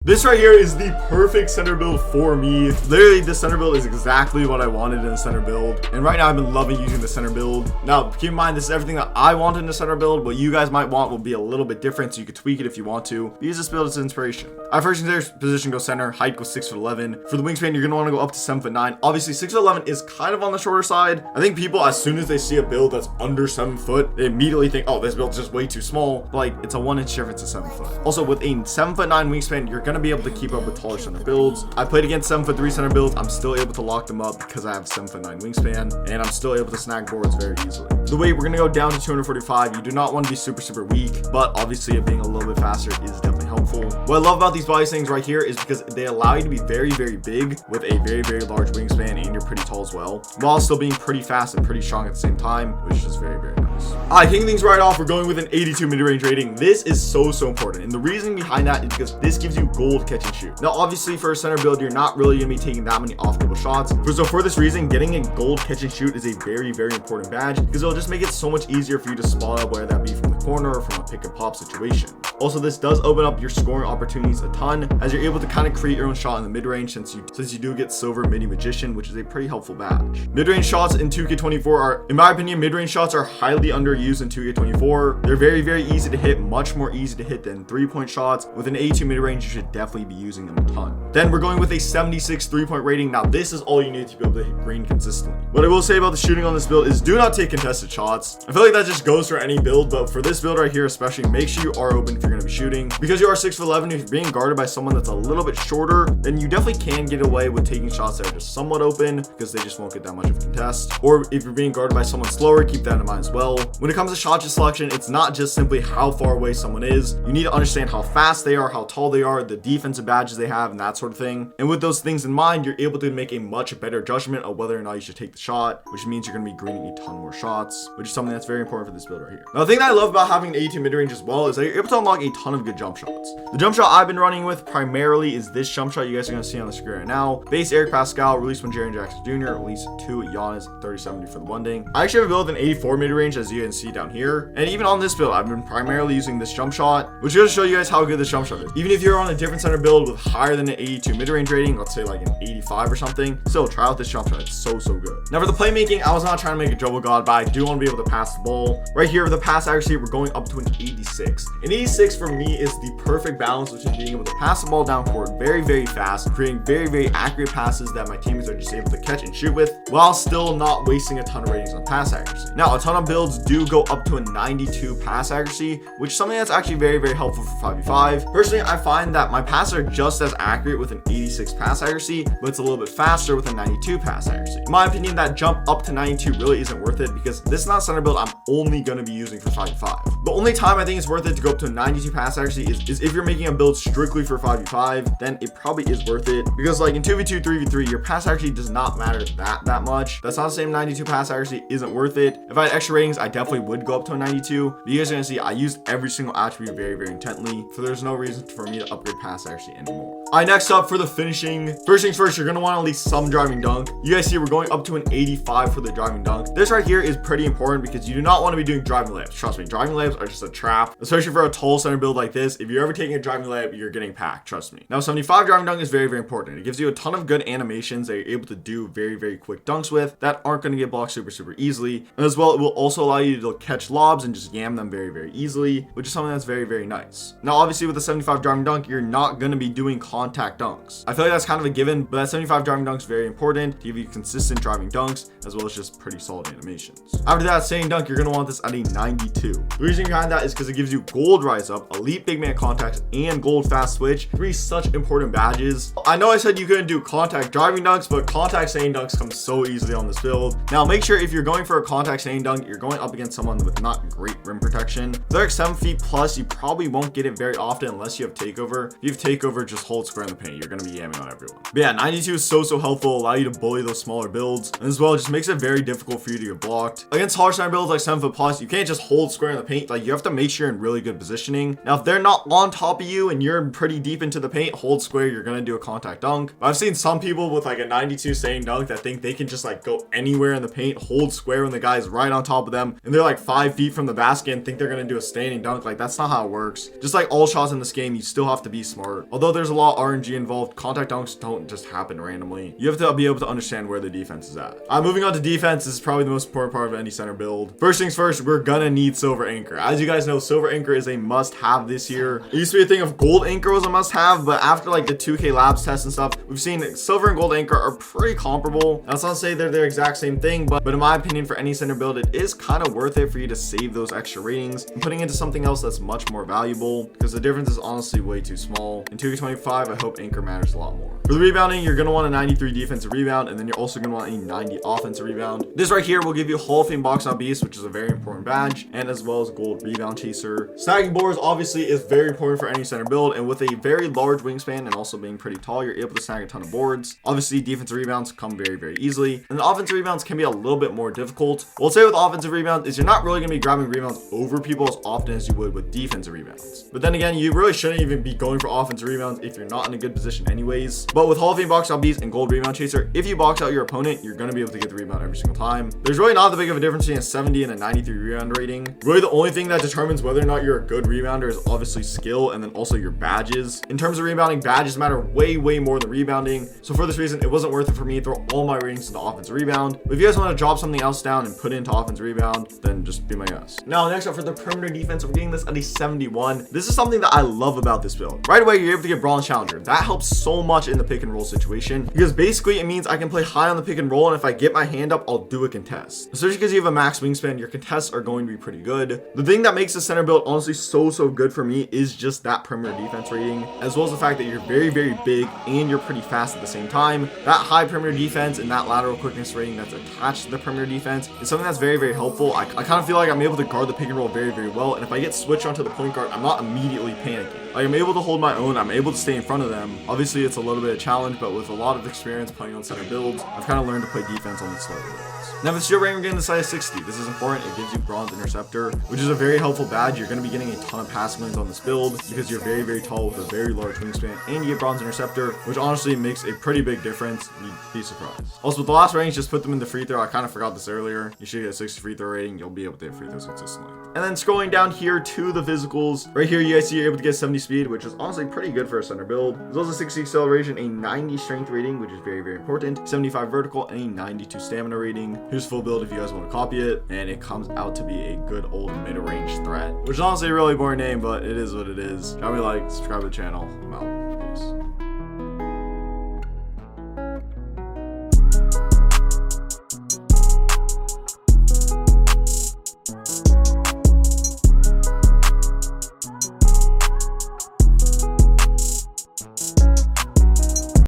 This right here is the perfect center build for me. Literally, this center build is exactly what I wanted in a center build. And right now, I've been loving using the center build. Now, keep in mind, this is everything that I want in a center build. What you guys might want will be a little bit different, so you could tweak it if you want to. Use this build as inspiration. I first consider position go center, height goes 6'11". For the wingspan, you're gonna want to go up to 7'9". Obviously, 6'11" is kind of on the shorter side. I think people, as soon as they see a build that's under 7 foot, they immediately think, oh, this build's just way too small. But like, it's a 1-inch difference to 7 foot. Also, with a 7'9" wingspan, you're gonna be able to keep up with taller center builds. I played against 7'3" center builds. I'm still able to lock them up because I have 7'9" wingspan, and I'm still able to snag boards very easily. The weight, we're gonna go down to 245. You do not want to be super weak, but obviously it being a little bit faster is definitely helpful. What I love about these body things right here is because they allow you to be very big with a very large wingspan, and you're pretty tall as well, while still being pretty fast and pretty strong at the same time, which is very nice. Alright, kicking things right off, we're going with an 82 mid-range rating. This is so important, and the reason behind that is because this gives you gold catch and shoot. Now, obviously, for a center build, you're not really going to be taking that many off-dribble shots. So for this reason, getting a gold catch and shoot is a very important badge, because it'll just make it so much easier for you to spot out, whether that be from the corner or from a pick and pop situation. Also, this does open up your scoring opportunities a ton, as you're able to kind of create your own shot in the mid-range, since you do get silver mini magician, which is a pretty helpful badge. Mid-range shots in 2K24 are, in my opinion, mid-range shots are highly underused in 2K24. They're very easy to hit, much more easy to hit than 3-point shots. With an 82 mid-range, you should definitely be using them a ton. Then we're going with a 76 3-point rating. Now, this is all you need to be able to hit green consistently. What I will say about the shooting on this build is do not take contested shots. I feel like that just goes for any build, but for this build right here especially, make sure you are open if you're going to be shooting. Because you are 6'11", if you're being guarded by someone that's a little bit shorter, then you definitely can get away with taking shots that are just somewhat open, because they just won't get that much of a contest. Or if you're being guarded by someone slower, keep that in mind as well. When it comes to shot selection, it's not just simply how far away someone is. You need to understand how fast they are, how tall they are, the defensive badges they have, and that sort of thing. And with those things in mind, you're able to make a much better judgment of whether or not you should take the shot, which means you're going to be greening a ton more shots, which is something that's very important for this build right here. Now, the thing that I love about having an 82 mid-range as well is that you're able to unlock a ton of good jump shots. The jump shot I've been running with primarily is this jump shot you guys are going to see on the screen right now. Base Eric Pascal, release 1 Jaren Jackson Jr., release 2 Giannis, 30-70 for the one ding. I actually have a build in 84 mid-range, as you can see down here. And even on this build, I've been primarily using this jump shot, which goes to show you guys how good this jump shot is. Even if you're on a different center build with higher than an 82 mid-range rating, let's say like an 85 or something, still try out this jump shot. It's so good. Now for the playmaking, I was not trying to make a dribble god, but I do want to be able to pass the ball. Right here with the pass accuracy, we're going up to an 86. An 86 for me is the perfect balance between being able to pass the ball down court very fast, creating very accurate passes that my teammates are just able to catch and shoot with, while still not wasting a ton of ratings on pass accuracy. Now, a ton of builds do go up to a 92 pass accuracy, which is something that's actually very helpful for 5v5. Personally, I find that my passes are just as accurate with an 86 pass accuracy, but it's a little bit faster with a 92 pass accuracy. In my opinion, that jump up to 92 really isn't worth it, because this is not a center build I'm only going to be using for 5v5. The only time I think it's worth it to go up to a 92 pass accuracy is if you're making a build strictly for 5v5, then it probably is worth it, because like in 2v2, 3v3, your pass accuracy does not matter that much. That's not the same. 92 pass accuracy isn't worth it. If I had extra ratings, I definitely would go up to a 92, but you guys are going to see I used every single attribute very intently, so there's no reason for me to upgrade pass accuracy anymore. Alright, next up for the finishing. First things first, you're going to want at least some driving dunk. You guys see we're going up to an 85 for the driving dunk. This right here is pretty important, because you do not want to be doing driving layups. Trust me, driving layups are just a trap, especially for a tall center build like this. If you're ever taking a driving layup, you're getting packed, trust me. Now, 75 driving dunk is very important. It gives you a ton of good animations that you're able to do very quick dunks with that aren't going to get blocked super easily. And as well, it will also allow you to catch lobs and just yam them very easily, which is something that's very nice. Now, obviously with the 75 driving dunk, you're not going to be doing contact dunks. I feel like that's kind of a given, but that 75 driving dunk is very important to give you consistent driving dunks, as well as just pretty solid animations. After that same dunk, you're going to want this at a 92. The reason behind that is because it gives you gold rise up, elite big man contacts, and gold fast switch. 3 such important badges. I know I said you couldn't do contact driving dunks, but contact staying dunks come so easily on this build. Now, make sure if you're going for a contact staying dunk, you're going up against someone with not great rim protection. If they're like 7 feet plus, you probably won't get it very often unless you have takeover. If you have takeover, just hold square in the paint. You're going to be yamming on everyone. But yeah, 92 is so helpful, allow you to bully those smaller builds, and as well, it just makes it very difficult for you to get blocked. Against taller center builds like 7 foot plus, you can't just hold square in the paint. Like, you have to make sure you're in really good positioning. positioning. Now, if they're not on top of you and you're pretty deep into the paint, hold square, you're gonna do a contact dunk. But I've seen some people with like a 92 staying dunk that think they can just like go anywhere in the paint, hold square when the guy's right on top of them, and they're like 5 feet from the basket and think they're gonna do a standing dunk. Like, that's not how it works. Just like all shots in this game, you still have to be smart. Although there's a lot of RNG involved, contact dunks don't just happen randomly. You have to be able to understand where the defense is at. Moving on to defense, this is probably the most important part of any center build. First things first, we're gonna need silver anchor. As you guys know, silver anchor is a must-have this year. It used to be a thing of gold anchor was a must-have, but after like the 2K labs test and stuff, we've seen silver and gold anchor are pretty comparable. That's not to say they're the exact same thing, but in my opinion, for any center build, it is kind of worth it for you to save those extra ratings and putting into something else that's much more valuable, because the difference is honestly way too small. In 2K25, I hope anchor matters a lot more. For the rebounding, you're gonna want a 93 defensive rebound, and then you're also gonna want a 90 offensive rebound. This right here will give you Hall of Fame box out beast, which is a very important badge, and as well as gold rebound chaser. Snagging boards obviously is very important for any center build, and with a very large wingspan and also being pretty tall, you're able to snag a ton of boards. Obviously, defensive rebounds come very easily, and the offensive rebounds can be a little bit more difficult. What I'll say with offensive rebounds is you're not really gonna be grabbing rebounds over people as often as you would with defensive rebounds. But then again, you really shouldn't even be going for offensive rebounds if you're not in a good position anyways. But with Hall of Fame box out beast and gold rebound chaser, if you box out your opponent, you're gonna be able to get the rebound every single time. There's really not that big of a difference between a 70 and a 93 rebound rating. Really, the only thing that determines whether or not you're a good rebounder is obviously skill, and then also your badges. In terms of rebounding, badges matter way more than rebounding. So for this reason, it wasn't worth it for me to throw all my ratings into offensive rebound. But if you guys want to drop something else down and put it into offensive rebound, then just be my guest. Now, next up for the perimeter defense, we're getting this at a 71. This is something that I love about this build. Right away, you're able to get bronze challenger. That helps so much in the pick and roll situation, because basically it means I can play high on the pick and roll, and if I get my hand up, I'll do a contest. Especially because you have a max wingspan, your contests are going to be pretty good. The thing that makes the center build honestly so good for me is just that perimeter defense rating, as well as the fact that you're very big and you're pretty fast at the same time. That high perimeter defense and that lateral quickness rating that's attached to the perimeter defense is something that's very helpful. I kind of feel like I'm able to guard the pick and roll very well, and if I get switched onto the point guard, I'm not immediately panicking. Like, I'm able to hold my own, I'm able to stay in front of them. Obviously, it's a little bit of a challenge, but with a lot of experience playing on center builds, I've kind of learned to play defense on these slower builds. Now, with shield rating, we're getting the size 60. This is important. It gives you bronze interceptor, which is a very helpful badge. You're going to be getting a ton of passing lanes on this build because you're very tall with a very large wingspan, and you get bronze interceptor, which honestly makes a pretty big difference. You'd be surprised. Also, with the last range, just put them in the free throw. I kind of forgot this earlier. You should get a 60 free throw rating. You'll be able to hit free throws consistently. And then scrolling down here to the physicals, right here you guys see you're able to get 70 speed, which is honestly pretty good for a center build. There's also 60 acceleration, a 90 strength rating, which is very important, 75 vertical, and a 92 stamina rating. Here's full build if you guys want to copy it, and it comes out to be a good old mid-range threat, which is honestly a really boring name, but it is what it is. Drop me a like, subscribe to the channel. I'm out.